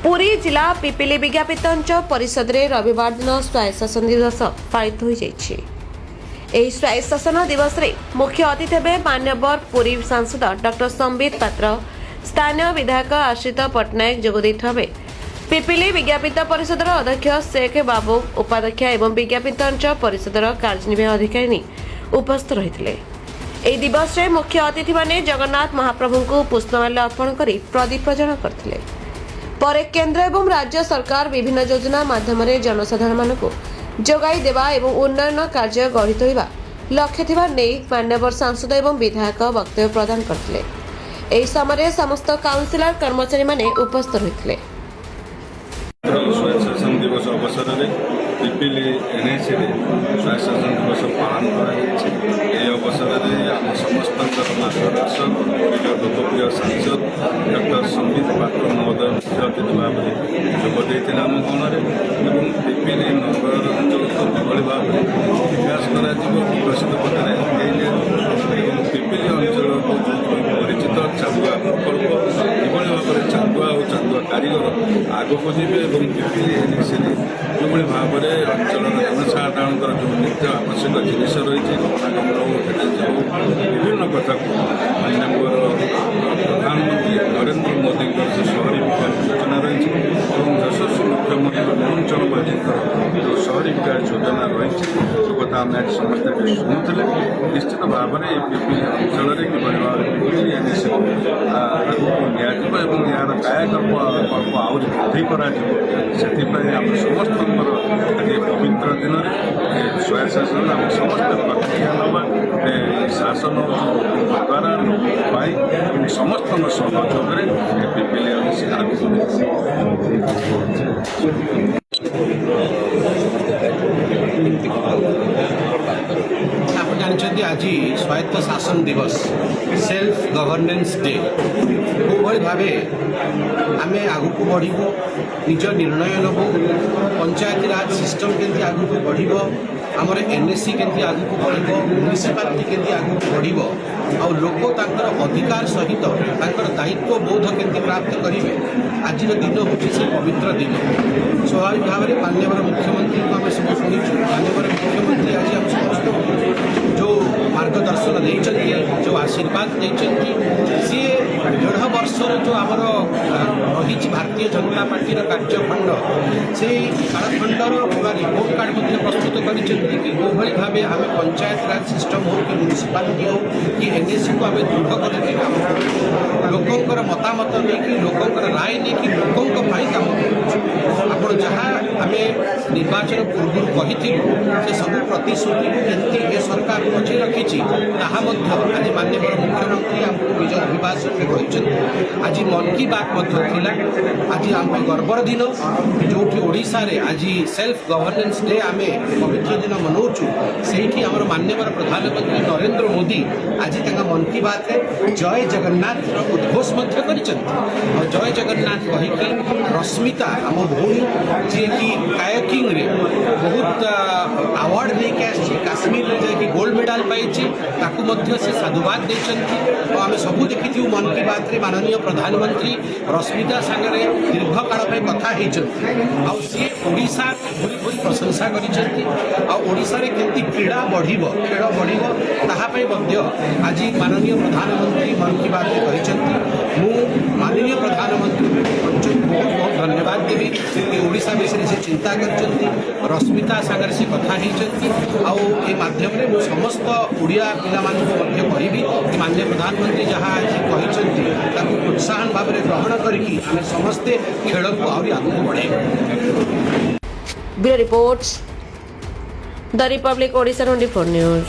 पुरी जिला पिपिली विज्ञापित परिषद रे रविवार दिन स्वायत्त शासन दिवस पालित हो स्वायत्त शासन दिवस रे मुख्य अतिथि हे मान्यवर पुरी सांसद डॉक्टर संबित पात्र स्थानीय विधायक आश्रित पट्टनायक जोगदेठ पिपिली विज्ञापित परिषद अध्यक्ष शेख बाबू उपाध्यक्ष एवं विज्ञापित परिषद कार्यनिर्वाही अधिकारी उपस्थित रही दिवस रे मुख्य अतिथि माने जगन्नाथ महाप्रभु को पुष्पमाल्य अर्पण कर प्रदीप प्रज्वलन करथिले। पर केंद्र एवं राज्य सरकार विभिन्न योजना माध्यम जनसाधारण मानक जोगाई देवा एवं उन्नयन कार्य गढ़ी तोड़ा लक्ष्य थिबा नै मान्यवर सांसद एवं विधायक वक्तव्य प्रदान करथिले। एही समय समस्त काउंसिलर कर्मचारी माने उपस्थित रहिथिले। स्वायत्त शासन दिवस अवसर में पिपिली एनएसी स्वायत्त शासन दिवस पालन अवसर में आम समस्त मार्गदर्शक लोकप्रिय सांसद डॉक्टर संबित पात्र महोदय मुख्य अतिथि भाव में जोगदे आम गणन पिपिली नगर अंचल किभली भाव विकास विकसित पथरे पिपिली अंचल परिचित चांदुआ प्रकल्प किभली भाव में चांदुआ और चांदुआ कारीगर आगक जीवे पिपिली एनएसी जो भाव में अंचल जनसाधारण जो नित्य आवश्यक जिनिस रही गमनागमन विभिन्न कथा को माननीय प्रधानमंत्री नरेंद्र मोदी से शहरी विकास योजना रही यशस्वी मुख्यमंत्री मोहन माझी जो शहरी विकास योजना रही कथा आम आज समस्ते शुणुले निश्चित भाव में पिपिली अंचल किभली भाव में पिपिली एनएसी आगक यार कायाकल्प आहरी वृद्धि कर आम समस्त पवित्र दिन में स्वायत्त शासन आम समस्त प्रक्रिया नवा शासन द्वारा समस्त सहयोग पिपिली आप जानते आज स्वायत्त शासन दिवस सेल्फ गवर्नेंस डे कोभली भाव आम आगक बढ़ू निज निर्णय नबू पंचायती राज सिस्टम केमती आगक बढ़ आमर एनएससी केमती आगक बढ़ म्युनिसिपालिटी केमती आगक बढ़ आ लोक तांकर अधिकार सहित तांकर दायित्व बोध केमती प्राप्त करेंगे आज दिन हूँ से पवित्र दिन स्वाभाविक भाव में माननीय मुख्यमंत्री को आम सब शुणु माननीय मुख्यमंत्री आज आम समस्त जो मार्गदर्शन देते जो आशीर्वाद देते सी 1.5 वर्षर जो आमर रही भारतीय जनता पार्टी कार्यखंड से कालखंडर पूरा रिपोर्ट कार्ड प्रस्तुत करभली भाव आम पंचायत राज सिस्टम हो कि म्युनिसिपालिटी हो कि एनएससी को आम दृढ़ कर लोकंर मतामत नहीं लोकंर राय नहीं लोकों काम आप जहाँ आम निर्वाचन पूर्व कही से सब प्रतिश्रुति केमती ए सरकार बचे रखी आज माननीय मुख्यमंत्री आमको निज अभिभाषण में कहते आज मन की बात आज आम गर्वर दिन जो ओडिशा रे आज सेल्फ गवर्नेंस डे आम पवित्र दिन मनाऊँ से आम माननीय प्रधानमंत्री नरेंद्र मोदी आज मन की बात जय जगन्नाथ उद्घोष कर जय जगन्नाथ कहीकि रश्मिता आम भूमि जी कि कायाकिंग रे बहुत अवार्ड लेके काश्मीर में जाकि गोल्ड मेडल पाई से साधुवाद देते आम सब देखी मन की बात रे माननीय प्रधानमंत्री रश्मिता सागरे दीर्घ काल कथा सी ओडिशा भूरी भूरी प्रशंसा करोडिशा केमती क्रीड़ा खेल बढ़ आज माननीय प्रधानमंत्री मन की बात मु माननीय प्रधानमंत्री बहुत बहुत धन्यवाद देवी ओडिशा विषय से चिंता कर रश्मिता सागर से कथा माध्यम समस्त ओडिया पिला कहि माननीय प्रधानमंत्री जहाँ आज कही प्रोत्साहन भाव में ग्रहण करके आम समस्ते खेल को आहरी आगे बढ़े। Bureau reports the Republic Odisha 24 news.